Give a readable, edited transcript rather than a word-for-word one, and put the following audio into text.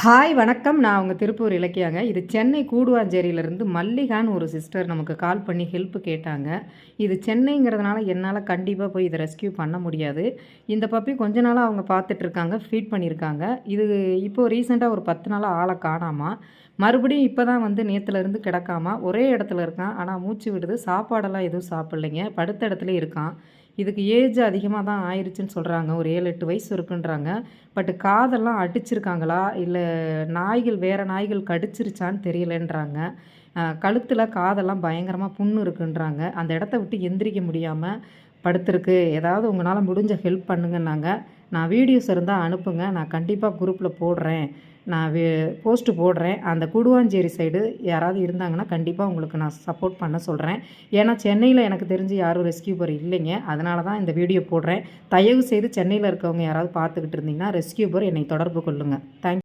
Hi வணக்கம். நான் உங்க திருப்பூர் இலக்கியாங்க. இது சென்னை கூடுவாஞ்சேரியிலேருந்து மல்லிகான்னு ஒரு சிஸ்டர் நமக்கு கால் பண்ணி ஹெல்ப் கேட்டாங்க. இது சென்னைங்கிறதுனால என்னால் கண்டிப்பாக போய் இதை ரெஸ்க்யூ பண்ண முடியாது. இந்த பப்பி கொஞ்ச நாளாக அவங்க பார்த்துட்ருக்காங்க, ஃபீட் பண்ணியிருக்காங்க. இது இப்போது ரீசெண்டாக ஒரு 10 நாளாக ஆளை காணாமா. மறுபடியும் இப்போ தான் வந்து நேற்றுலேருந்து கிடக்காம ஒரே இடத்துல இருக்கான். ஆனால் மூச்சு விடுது, சாப்பாடெல்லாம் எதுவும் சாப்பிட்லைங்க, படுத்த இடத்துல இருக்கான். இதுக்கு ஏஜ் அதிகமாக தான் ஆயிடுச்சுன்னு சொல்கிறாங்க. ஒரு 7, 8 வயசு இருக்குன்றாங்க. பட்டு காதெல்லாம் அடிச்சிருக்காங்களா, இல்லை நாய்கள் வேறு நாய்கள் கடிச்சிருச்சான்னு தெரியலன்றாங்க. கழுத்தில் காதெல்லாம் பயங்கரமாக புண்ணு இருக்குன்றாங்க. அந்த இடத்த விட்டு எந்திரிக்க முடியாமல் படுத்துருக்கு. ஏதாவது உங்களால் முடிஞ்ச ஹெல்ப் பண்ணுங்கன்னாங்க. நான் வீடியோஸ் இருந்தால் அனுப்புங்க, நான் கண்டிப்பாக குரூப்பில் போடுறேன். நான் போஸ்ட்டு போடுறேன். அந்த கூடுவாஞ்சேரி சைடு யாராவது இருந்தாங்கன்னா கண்டிப்பாக உங்களுக்கு நான் சப்போர்ட் பண்ண சொல்கிறேன். ஏன்னா சென்னையில் எனக்கு தெரிஞ்சு யாரும் ரெஸ்க்யூபர் இல்லைங்க. அதனால தான் இந்த வீடியோ போடுறேன். தயவு செய்து சென்னையில் இருக்கவங்க யாராவது பார்த்துக்கிட்டு இருந்தீங்கன்னா ரெஸ்க்யூபர் என்னை தொடர்பு கொள்ளுங்கள். தேங்க்யூ.